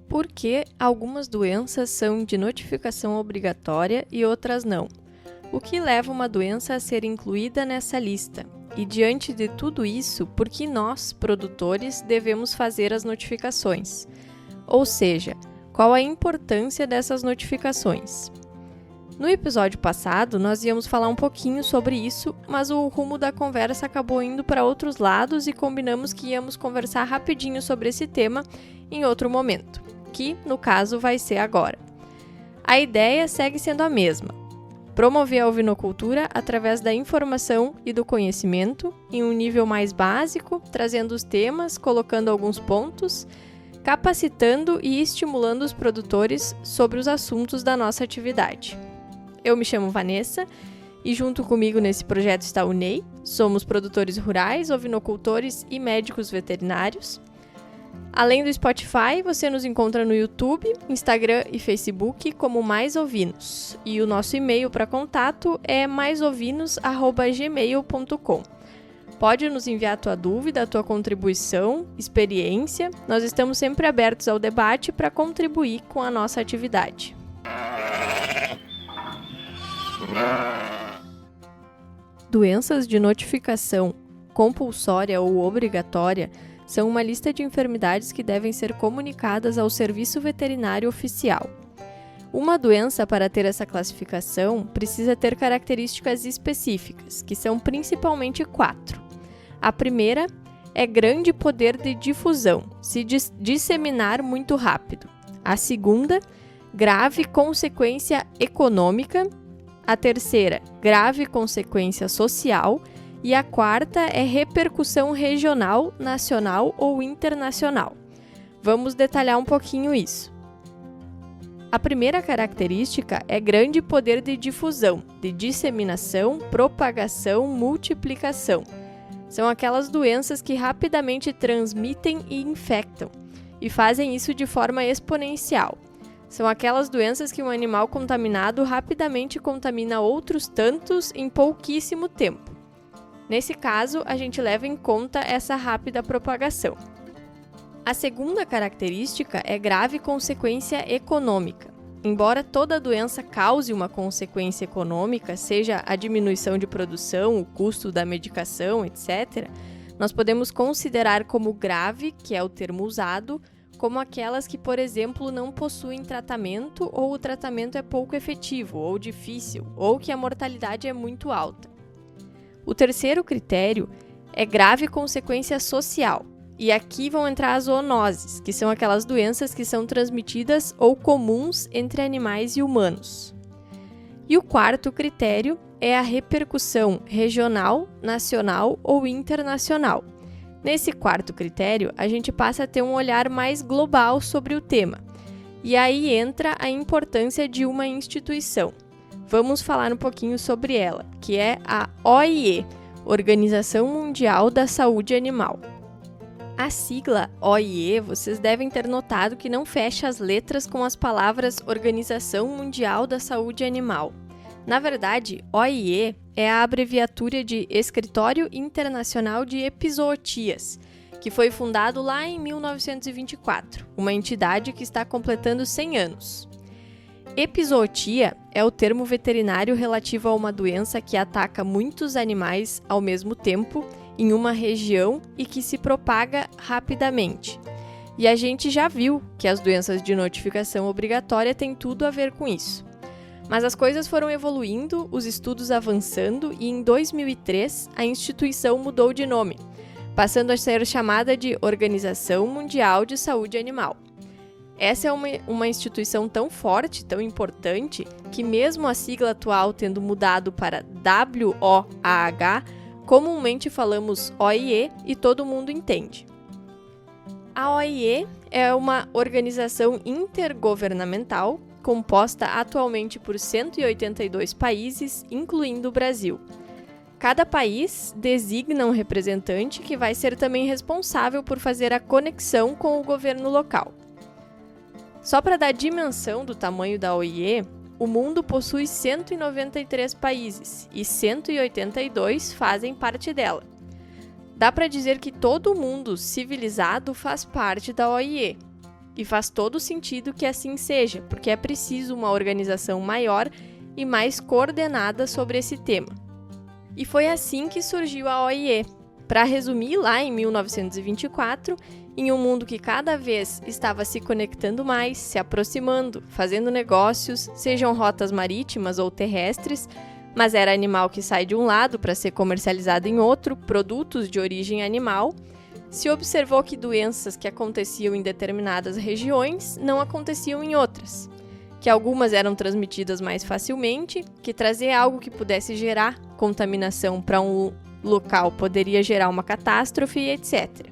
Por que algumas doenças são de notificação obrigatória e outras não? O que leva uma doença a ser incluída nessa lista? E diante de tudo isso, por que nós, produtores, devemos fazer as notificações? Ou seja, qual a importância dessas notificações? No episódio passado, nós íamos falar um pouquinho sobre isso, mas o rumo da conversa acabou indo para outros lados e combinamos que íamos conversar rapidinho sobre esse tema em outro momento, que, no caso, vai ser agora. A ideia segue sendo a mesma: promover a ovinocultura através da informação e do conhecimento, em um nível mais básico, trazendo os temas, colocando alguns pontos, capacitando e estimulando os produtores sobre os assuntos da nossa atividade. Eu me chamo Vanessa e junto comigo nesse projeto está o Ney. Somos produtores rurais, ovinocultores e médicos veterinários. Além do Spotify, você nos encontra no YouTube, Instagram e Facebook como Mais Ovinos. E o nosso e-mail para contato é maisovinos@gmail.com. Pode nos enviar a tua dúvida, a tua contribuição, experiência. Nós estamos sempre abertos ao debate para contribuir com a nossa atividade. Doenças de notificação compulsória ou obrigatória são uma lista de enfermidades que devem ser comunicadas ao Serviço Veterinário Oficial. Uma doença, para ter essa classificação, precisa ter características específicas, que são principalmente 4. A primeira é grande poder de difusão, se disseminar muito rápido. A segunda, grave consequência econômica. A terceira, grave consequência social. E a quarta é repercussão regional, nacional ou internacional. Vamos detalhar um pouquinho isso. A primeira característica é grande poder de difusão, de disseminação, propagação, multiplicação. São aquelas doenças que rapidamente transmitem e infectam, e fazem isso de forma exponencial. São aquelas doenças que um animal contaminado rapidamente contamina outros tantos em pouquíssimo tempo. Nesse caso, a gente leva em conta essa rápida propagação. A segunda característica é grave consequência econômica. Embora toda doença cause uma consequência econômica, seja a diminuição de produção, o custo da medicação, etc., nós podemos considerar como grave, que é o termo usado, como aquelas que, por exemplo, não possuem tratamento ou o tratamento é pouco efetivo ou difícil, ou que a mortalidade é muito alta. O terceiro critério é grave consequência social, e aqui vão entrar as zoonoses, que são aquelas doenças que são transmitidas ou comuns entre animais e humanos. E o quarto critério é a repercussão regional, nacional ou internacional. Nesse quarto critério, a gente passa a ter um olhar mais global sobre o tema, e aí entra a importância de uma instituição. Vamos falar um pouquinho sobre ela, que é a OIE, Organização Mundial da Saúde Animal. A sigla OIE, vocês devem ter notado que não fecha as letras com as palavras Organização Mundial da Saúde Animal. Na verdade, OIE é a abreviatura de Escritório Internacional de Epizootias, que foi fundado lá em 1924, uma entidade que está completando 100 anos. Epizootia é o termo veterinário relativo a uma doença que ataca muitos animais ao mesmo tempo em uma região e que se propaga rapidamente. E a gente já viu que as doenças de notificação obrigatória têm tudo a ver com isso. Mas as coisas foram evoluindo, os estudos avançando e em 2003 a instituição mudou de nome, passando a ser chamada de Organização Mundial de Saúde Animal. Essa é uma instituição tão forte, tão importante, que mesmo a sigla atual tendo mudado para WOAH, comumente falamos OIE e todo mundo entende. A OIE é uma organização intergovernamental composta atualmente por 182 países, incluindo o Brasil. Cada país designa um representante que vai ser também responsável por fazer a conexão com o governo local. Só para dar dimensão do tamanho da OIE, o mundo possui 193 países e 182 fazem parte dela. Dá para dizer que todo mundo civilizado faz parte da OIE. E faz todo sentido que assim seja, porque é preciso uma organização maior e mais coordenada sobre esse tema. E foi assim que surgiu a OIE. Para resumir, lá em 1924, em um mundo que cada vez estava se conectando mais, se aproximando, fazendo negócios, sejam rotas marítimas ou terrestres, mas era animal que sai de um lado para ser comercializado em outro, produtos de origem animal, se observou que doenças que aconteciam em determinadas regiões não aconteciam em outras, que algumas eram transmitidas mais facilmente, que trazer algo que pudesse gerar contaminação para um local poderia gerar uma catástrofe, etc.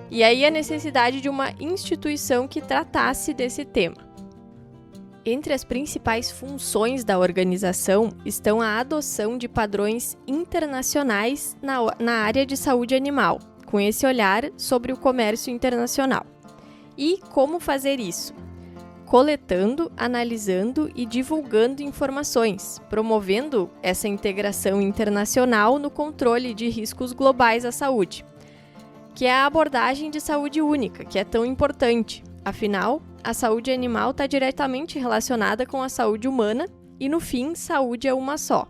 E aí a necessidade de uma instituição que tratasse desse tema. Entre as principais funções da organização estão a adoção de padrões internacionais na área de saúde animal, com esse olhar sobre o comércio internacional. E como fazer isso? Coletando, analisando e divulgando informações, promovendo essa integração internacional no controle de riscos globais à saúde, que é a abordagem de saúde única, que é tão importante. Afinal, a saúde animal está diretamente relacionada com a saúde humana e, no fim, saúde é uma só.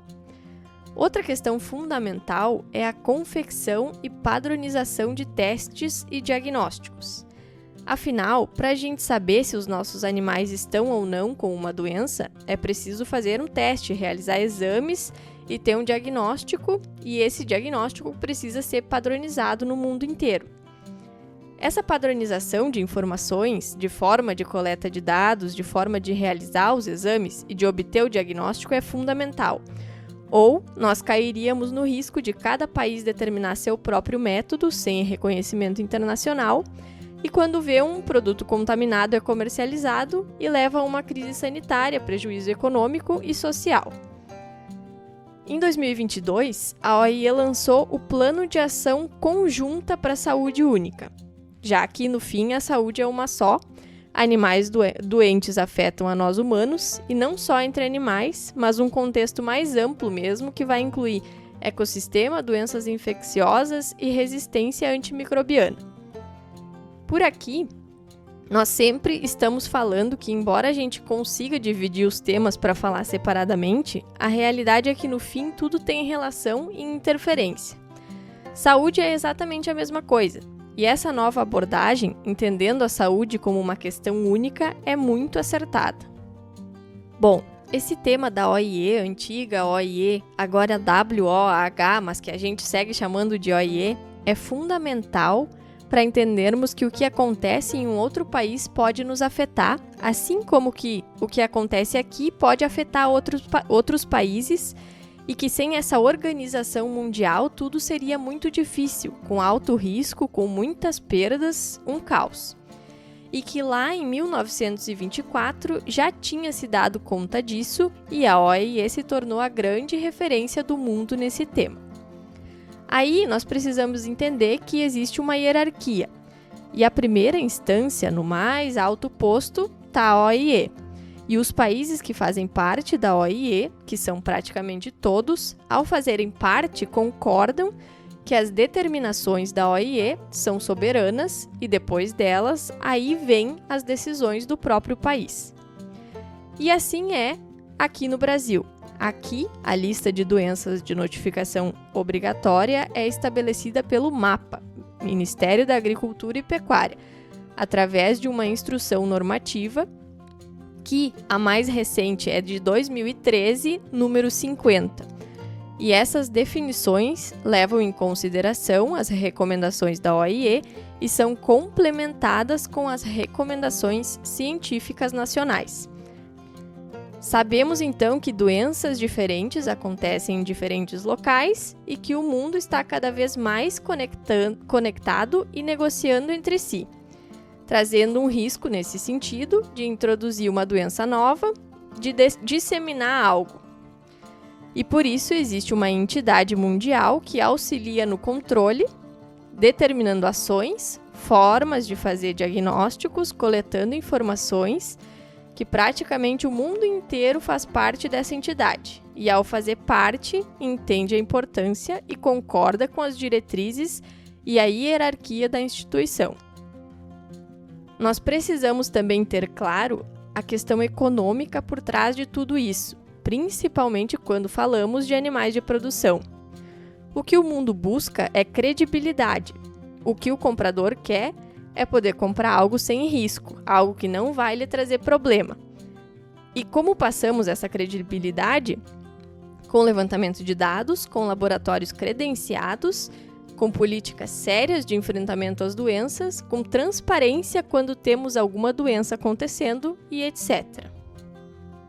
Outra questão fundamental é a confecção e padronização de testes e diagnósticos. Afinal, para a gente saber se os nossos animais estão ou não com uma doença, é preciso fazer um teste, realizar exames e ter um diagnóstico, e esse diagnóstico precisa ser padronizado no mundo inteiro. Essa padronização de informações, de forma de coleta de dados, de forma de realizar os exames e de obter o diagnóstico é fundamental. Ou nós cairíamos no risco de cada país determinar seu próprio método sem reconhecimento internacional e quando vê um produto contaminado é comercializado e leva a uma crise sanitária, prejuízo econômico e social. Em 2022, a OIE lançou o Plano de Ação Conjunta para a Saúde Única, já que, no fim, a saúde é uma só, animais doentes afetam a nós humanos, e não só entre animais, mas um contexto mais amplo mesmo, que vai incluir ecossistema, doenças infecciosas e resistência antimicrobiana. Por aqui, nós sempre estamos falando que, embora a gente consiga dividir os temas para falar separadamente, a realidade é que, no fim, tudo tem relação e interferência. Saúde é exatamente a mesma coisa. E essa nova abordagem, entendendo a saúde como uma questão única, é muito acertada. Bom, esse tema da OIE, antiga OIE, agora WOH, mas que a gente segue chamando de OIE, é fundamental para entendermos que o que acontece em um outro país pode nos afetar, assim como que o que acontece aqui pode afetar outros países, e que sem essa organização mundial tudo seria muito difícil, com alto risco, com muitas perdas, um caos. E que lá em 1924 já tinha se dado conta disso e a OIE se tornou a grande referência do mundo nesse tema. Aí nós precisamos entender que existe uma hierarquia, e a primeira instância, no mais alto posto, está a OIE. E os países que fazem parte da OIE, que são praticamente todos, ao fazerem parte, concordam que as determinações da OIE são soberanas e depois delas, aí vêm as decisões do próprio país. E assim é aqui no Brasil. Aqui, a lista de doenças de notificação obrigatória é estabelecida pelo MAPA, Ministério da Agricultura e Pecuária, através de uma instrução normativa que a mais recente é de 2013, número 50. E essas definições levam em consideração as recomendações da OIE e são complementadas com as recomendações científicas nacionais. Sabemos então que doenças diferentes acontecem em diferentes locais e que o mundo está cada vez mais conectado e negociando entre si, trazendo um risco nesse sentido de introduzir uma doença nova, de disseminar algo. E por isso existe uma entidade mundial que auxilia no controle, determinando ações, formas de fazer diagnósticos, coletando informações, que praticamente o mundo inteiro faz parte dessa entidade. E ao fazer parte, entende a importância e concorda com as diretrizes e a hierarquia da instituição. Nós precisamos também ter claro a questão econômica por trás de tudo isso, principalmente quando falamos de animais de produção. O que o mundo busca é credibilidade. O que o comprador quer é poder comprar algo sem risco, algo que não vai lhe trazer problema. E como passamos essa credibilidade? Com levantamento de dados, com laboratórios credenciados, com políticas sérias de enfrentamento às doenças, com transparência quando temos alguma doença acontecendo e etc.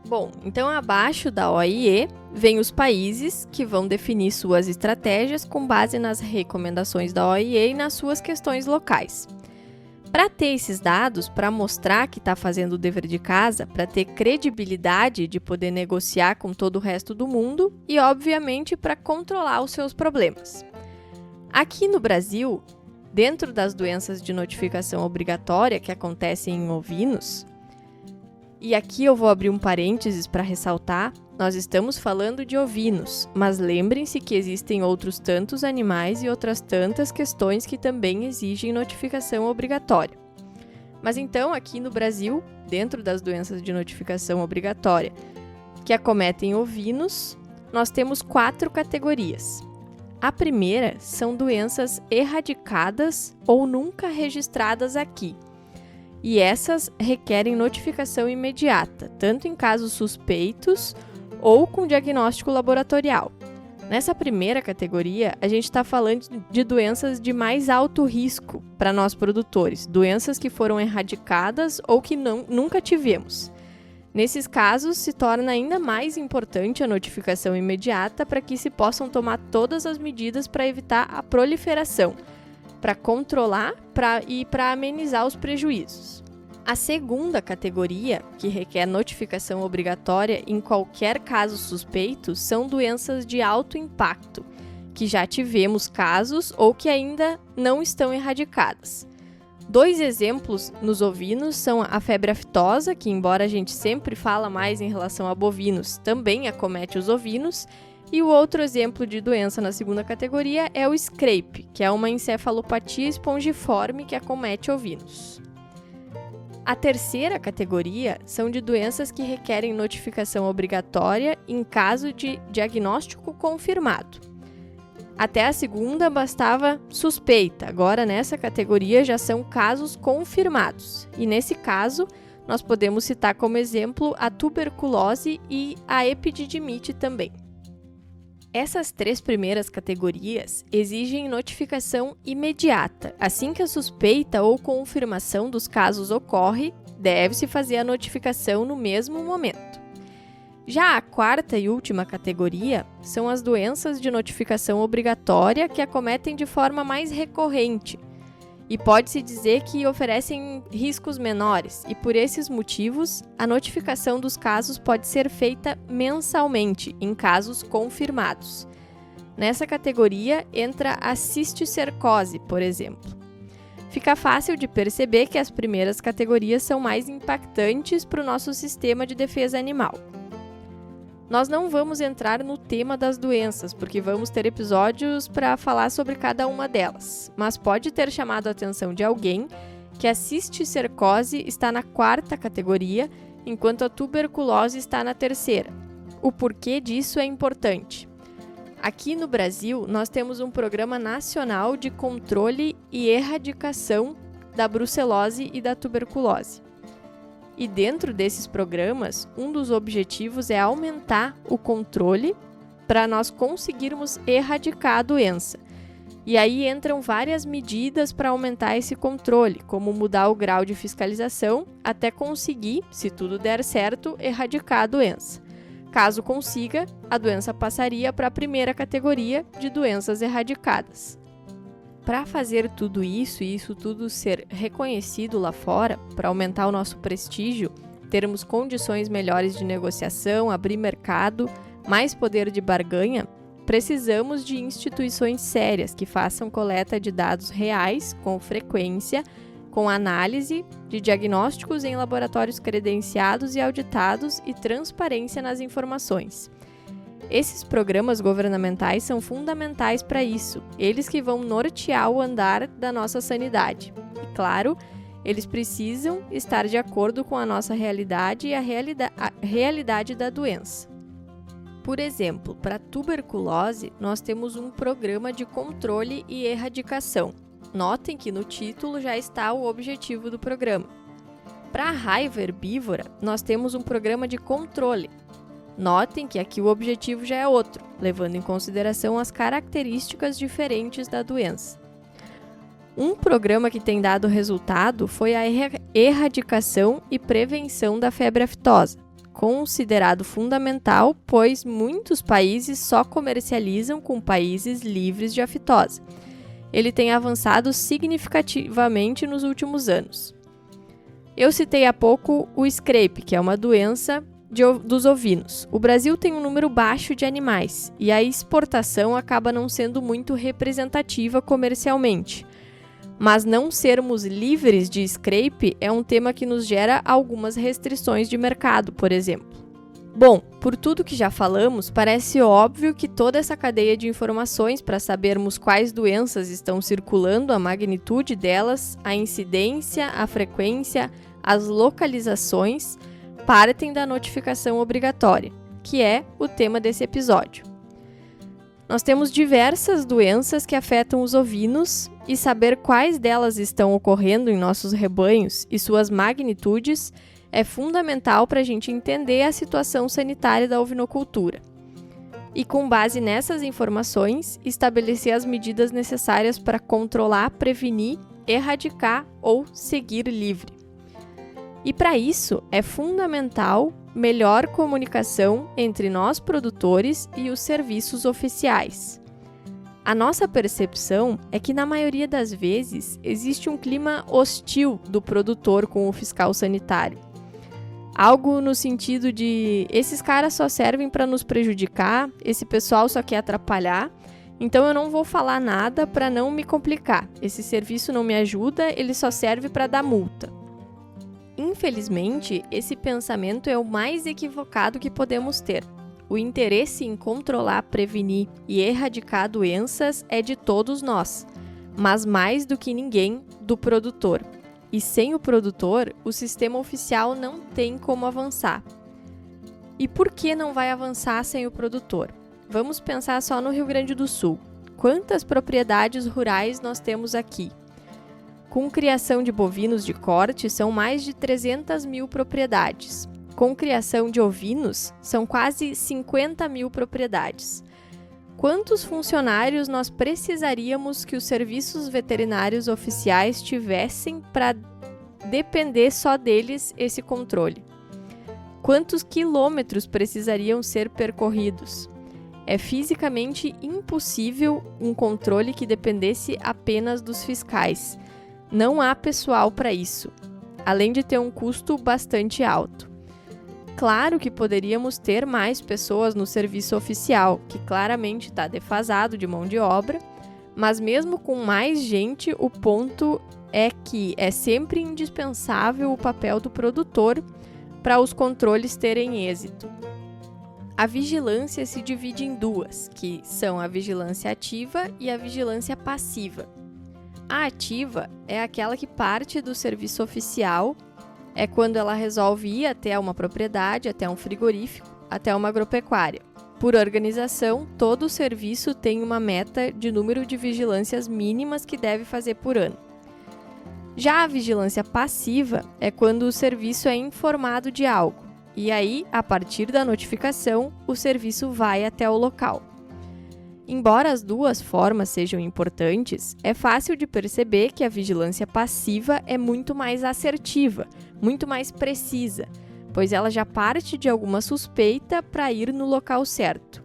Bom, então abaixo da OIE vem os países que vão definir suas estratégias com base nas recomendações da OIE e nas suas questões locais. Para ter esses dados, para mostrar que está fazendo o dever de casa, para ter credibilidade de poder negociar com todo o resto do mundo e, obviamente, para controlar os seus problemas. Aqui no Brasil, dentro das doenças de notificação obrigatória que acontecem em ovinos, e aqui eu vou abrir um parênteses para ressaltar, nós estamos falando de ovinos, mas lembrem-se que existem outros tantos animais e outras tantas questões que também exigem notificação obrigatória. Mas então, aqui no Brasil, dentro das doenças de notificação obrigatória que acometem ovinos, nós temos 4 categorias. A primeira são doenças erradicadas ou nunca registradas aqui. E essas requerem notificação imediata, tanto em casos suspeitos ou com diagnóstico laboratorial. Nessa primeira categoria, a gente está falando de doenças de mais alto risco para nós produtores, doenças que foram erradicadas ou que nunca tivemos. Nesses casos, se torna ainda mais importante a notificação imediata para que se possam tomar todas as medidas para evitar a proliferação, para controlar e para amenizar os prejuízos. A segunda categoria, que requer notificação obrigatória em qualquer caso suspeito, são doenças de alto impacto, que já tivemos casos ou que ainda não estão erradicadas. 2 exemplos nos ovinos são a febre aftosa, que embora a gente sempre fala mais em relação a bovinos, também acomete os ovinos, e o outro exemplo de doença na segunda categoria é o scrape, que é uma encefalopatia espongiforme que acomete ovinos. A terceira categoria são de doenças que requerem notificação obrigatória em caso de diagnóstico confirmado. Até a segunda bastava suspeita, agora nessa categoria já são casos confirmados. E nesse caso, nós podemos citar como exemplo a tuberculose e a epididimite também. Essas 3 primeiras categorias exigem notificação imediata. Assim que a suspeita ou confirmação dos casos ocorre, deve-se fazer a notificação no mesmo momento. Já a 4ª e última categoria são as doenças de notificação obrigatória que acometem de forma mais recorrente e pode-se dizer que oferecem riscos menores e, por esses motivos, a notificação dos casos pode ser feita mensalmente em casos confirmados. Nessa categoria entra a cisticercose, por exemplo. Fica fácil de perceber que as primeiras categorias são mais impactantes para o nosso sistema de defesa animal. Nós não vamos entrar no tema das doenças, porque vamos ter episódios para falar sobre cada uma delas, mas pode ter chamado a atenção de alguém que a cisticercose está na 4ª categoria, enquanto a tuberculose está na 3ª. O porquê disso é importante. Aqui no Brasil, nós temos um programa nacional de controle e erradicação da brucelose e da tuberculose. E dentro desses programas, um dos objetivos é aumentar o controle para nós conseguirmos erradicar a doença. E aí entram várias medidas para aumentar esse controle, como mudar o grau de fiscalização até conseguir, se tudo der certo, erradicar a doença. Caso consiga, a doença passaria para a primeira categoria de doenças erradicadas. Para fazer tudo isso e isso tudo ser reconhecido lá fora, para aumentar o nosso prestígio, termos condições melhores de negociação, abrir mercado, mais poder de barganha, precisamos de instituições sérias que façam coleta de dados reais, com frequência, com análise de diagnósticos em laboratórios credenciados e auditados e transparência nas informações. Esses programas governamentais são fundamentais para isso, eles que vão nortear o andar da nossa sanidade. E, claro, eles precisam estar de acordo com a nossa realidade e a realidade da doença. Por exemplo, para a tuberculose, nós temos um programa de controle e erradicação. Notem que no título já está o objetivo do programa. Para a raiva herbívora, nós temos um programa de controle. Notem que aqui o objetivo já é outro, levando em consideração as características diferentes da doença. Um programa que tem dado resultado foi a erradicação e prevenção da febre aftosa, considerado fundamental, pois muitos países só comercializam com países livres de aftosa. Ele tem avançado significativamente nos últimos anos. Eu citei há pouco o scrape, que é uma doença dos ovinos. O Brasil tem um número baixo de animais e a exportação acaba não sendo muito representativa comercialmente. Mas não sermos livres de scrape é um tema que nos gera algumas restrições de mercado, por exemplo. Bom, por tudo que já falamos, parece óbvio que toda essa cadeia de informações para sabermos quais doenças estão circulando, a magnitude delas, a incidência, a frequência, as localizações, partem da notificação obrigatória, que é o tema desse episódio. Nós temos diversas doenças que afetam os ovinos e saber quais delas estão ocorrendo em nossos rebanhos e suas magnitudes é fundamental para a gente entender a situação sanitária da ovinocultura. E com base nessas informações, estabelecer as medidas necessárias para controlar, prevenir, erradicar ou seguir livre. E para isso é fundamental melhor comunicação entre nós produtores e os serviços oficiais. A nossa percepção é que na maioria das vezes existe um clima hostil do produtor com o fiscal sanitário. Algo no sentido de, esses caras só servem para nos prejudicar, esse pessoal só quer atrapalhar, então eu não vou falar nada para não me complicar. Esse serviço não me ajuda, ele só serve para dar multa. Infelizmente, esse pensamento é o mais equivocado que podemos ter. O interesse em controlar, prevenir e erradicar doenças é de todos nós, mas mais do que ninguém, do produtor. E sem o produtor, o sistema oficial não tem como avançar. E por que não vai avançar sem o produtor? Vamos pensar só no Rio Grande do Sul. Quantas propriedades rurais nós temos aqui? Com criação de bovinos de corte, são mais de 300 mil propriedades. Com criação de ovinos, são quase 50 mil propriedades. Quantos funcionários nós precisaríamos que os serviços veterinários oficiais tivessem para depender só deles esse controle? Quantos quilômetros precisariam ser percorridos? É fisicamente impossível um controle que dependesse apenas dos fiscais. Não há pessoal para isso, além de ter um custo bastante alto. Claro que poderíamos ter mais pessoas no serviço oficial, que claramente está defasado de mão de obra, mas mesmo com mais gente, o ponto é que é sempre indispensável o papel do produtor para os controles terem êxito. A vigilância se divide em duas, que são a vigilância ativa e a vigilância passiva. A ativa é aquela que parte do serviço oficial, é quando ela resolve ir até uma propriedade, até um frigorífico, até uma agropecuária. Por organização, todo o serviço tem uma meta de número de vigilâncias mínimas que deve fazer por ano. Já a vigilância passiva é quando o serviço é informado de algo, e aí, a partir da notificação, o serviço vai até o local. Embora as duas formas sejam importantes, é fácil de perceber que a vigilância passiva é muito mais assertiva, muito mais precisa, pois ela já parte de alguma suspeita para ir no local certo,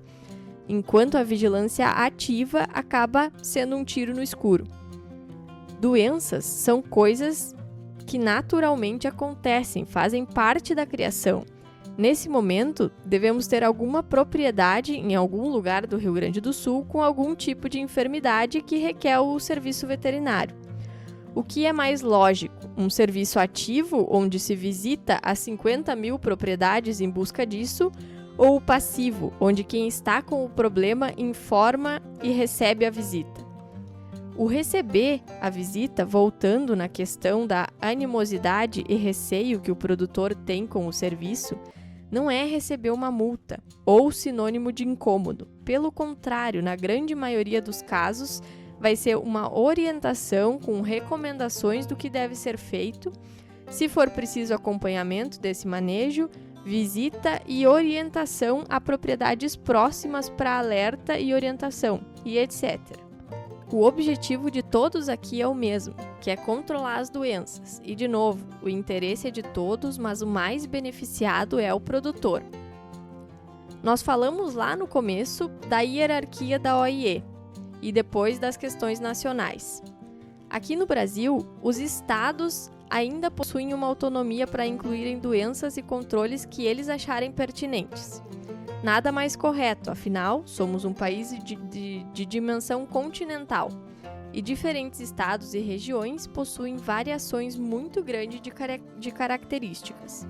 enquanto a vigilância ativa acaba sendo um tiro no escuro. Doenças são coisas que naturalmente acontecem, fazem parte da criação. Nesse momento, devemos ter alguma propriedade em algum lugar do Rio Grande do Sul com algum tipo de enfermidade que requer o serviço veterinário. O que é mais lógico? Um serviço ativo, onde se visita as 50 mil propriedades em busca disso, ou o passivo, onde quem está com o problema informa e recebe a visita? O receber a visita, voltando na questão da animosidade e receio que o produtor tem com o serviço, não é receber uma multa ou sinônimo de incômodo. Pelo contrário, na grande maioria dos casos, vai ser uma orientação com recomendações do que deve ser feito, se for preciso acompanhamento desse manejo, visita e orientação a propriedades próximas para alerta e orientação, e etc. O objetivo de todos aqui é o mesmo, que é controlar as doenças. E, de novo, o interesse é de todos, mas o mais beneficiado é o produtor. Nós falamos lá no começo da hierarquia da OIE e depois das questões nacionais. Aqui no Brasil, os estados ainda possuem uma autonomia para incluírem doenças e controles que eles acharem pertinentes. Nada mais correto, afinal, somos um país de dimensão continental e diferentes estados e regiões possuem variações muito grandes de características.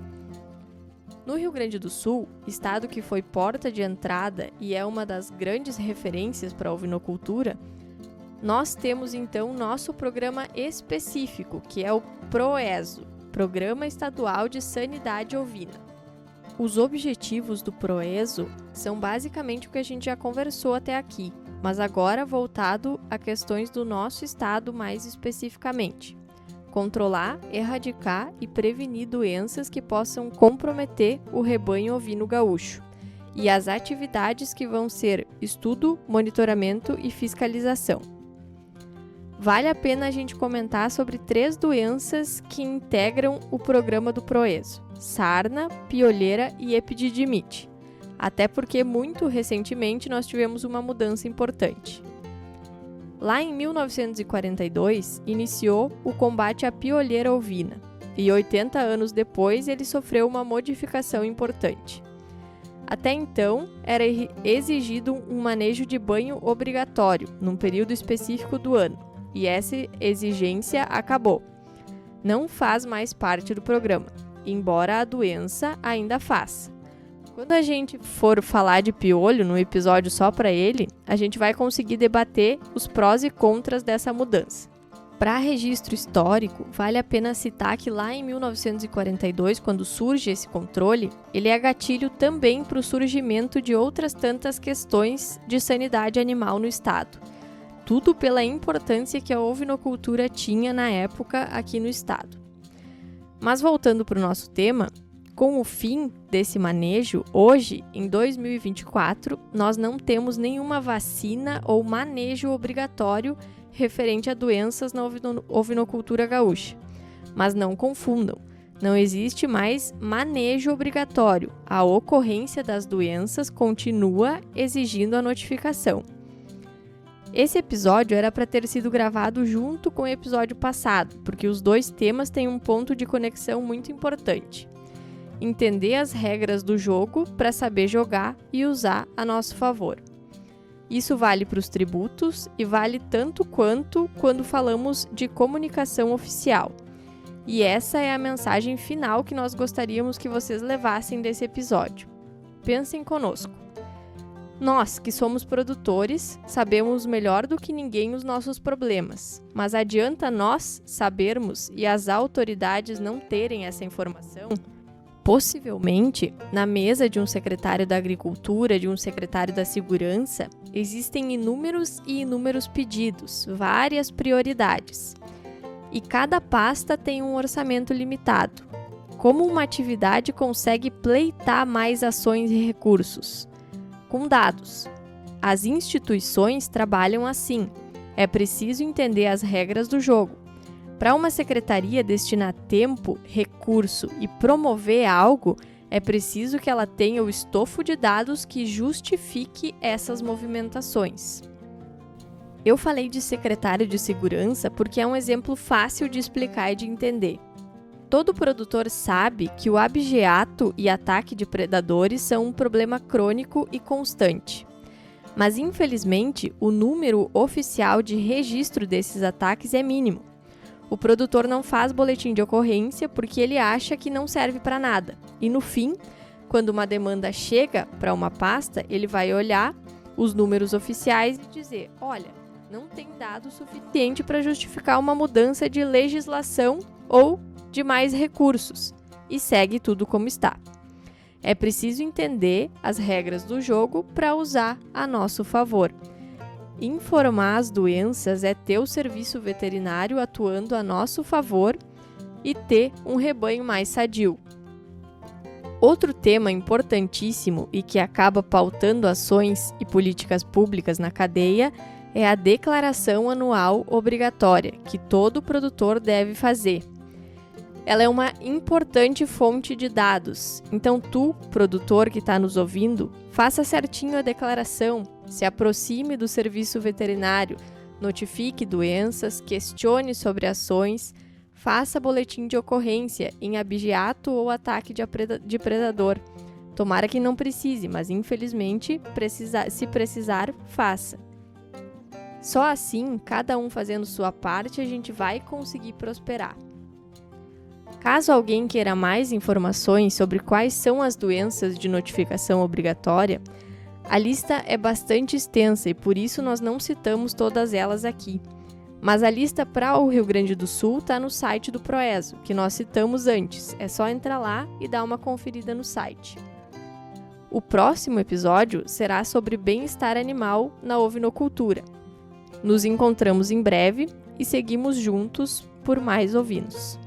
No Rio Grande do Sul, estado que foi porta de entrada e é uma das grandes referências para a ovinocultura, nós temos então nosso programa específico, que é o PROESO, Programa Estadual de Sanidade Ovina. Os objetivos do PROESO são basicamente o que a gente já conversou até aqui, mas agora voltado a questões do nosso estado mais especificamente. Controlar, erradicar e prevenir doenças que possam comprometer o rebanho ovino gaúcho. E as atividades que vão ser estudo, monitoramento e fiscalização. Vale a pena a gente comentar sobre 3 doenças que integram o programa do PROESO: sarna, piolheira e epididimite. Até porque muito recentemente nós tivemos uma mudança importante. Lá em 1942, iniciou o combate à piolheira ovina, e 80 anos depois ele sofreu uma modificação importante. Até então, era exigido um manejo de banho obrigatório, num período específico do ano, e essa exigência acabou. Não faz mais parte do programa, embora a doença ainda faça. Quando a gente for falar de piolho, num episódio só para ele, a gente vai conseguir debater os prós e contras dessa mudança. Para registro histórico, vale a pena citar que lá em 1942, quando surge esse controle, ele é gatilho também para o surgimento de outras tantas questões de sanidade animal no estado. Tudo pela importância que a ovinocultura tinha na época aqui no estado. Mas voltando para o nosso tema, com o fim desse manejo, hoje, em 2024, nós não temos nenhuma vacina ou manejo obrigatório referente a doenças na ovinocultura gaúcha. Mas não confundam, não existe mais manejo obrigatório. A ocorrência das doenças continua exigindo a notificação. Esse episódio era para ter sido gravado junto com o episódio passado, porque os 2 temas têm um ponto de conexão muito importante. Entender as regras do jogo para saber jogar e usar a nosso favor. Isso vale para os tributos e vale tanto quanto quando falamos de comunicação oficial. E essa é a mensagem final que nós gostaríamos que vocês levassem desse episódio. Pensem conosco. Nós, que somos produtores, sabemos melhor do que ninguém os nossos problemas, mas adianta nós sabermos e as autoridades não terem essa informação? Possivelmente, na mesa de um secretário da Agricultura, de um secretário da Segurança, existem inúmeros pedidos, várias prioridades. E cada pasta tem um orçamento limitado. Como uma atividade consegue pleitar mais ações e recursos? Com dados. As instituições trabalham assim. É preciso entender as regras do jogo. Para uma secretaria destinar tempo, recurso e promover algo, é preciso que ela tenha o estofo de dados que justifique essas movimentações. Eu falei de secretário de segurança porque é um exemplo fácil de explicar e de entender. Todo produtor sabe que o abigeato e ataque de predadores são um problema crônico e constante. Mas, infelizmente, o número oficial de registro desses ataques é mínimo. O produtor não faz boletim de ocorrência porque ele acha que não serve para nada. E, no fim, Quando uma demanda chega para uma pasta, ele vai olhar os números oficiais e dizer: olha, não tem dado suficiente para justificar uma mudança de legislação ou de mais recursos, e segue tudo como está. É preciso entender as regras do jogo para usar a nosso favor. Informar as doenças é ter o serviço veterinário atuando a nosso favor e ter um rebanho mais sadio. Outro tema importantíssimo e que acaba pautando ações e políticas públicas na cadeia é a declaração anual obrigatória, que todo produtor deve fazer. Ela é uma importante fonte de dados, então tu, produtor que está nos ouvindo, faça certinho a declaração, se aproxime do serviço veterinário, notifique doenças, questione sobre ações, faça boletim de ocorrência em abigeato ou ataque de predador. Tomara que não precise, mas infelizmente, se precisar, faça. Só assim, cada um fazendo sua parte, a gente vai conseguir prosperar. Caso alguém queira mais informações sobre quais são as doenças de notificação obrigatória, a lista é bastante extensa e por isso nós não citamos todas elas aqui. Mas a lista para o Rio Grande do Sul está no site do Proeso, que nós citamos antes. É só entrar lá e dar uma conferida no site. O próximo episódio será sobre bem-estar animal na ovinocultura. Nos encontramos em breve e seguimos juntos por mais ovinos.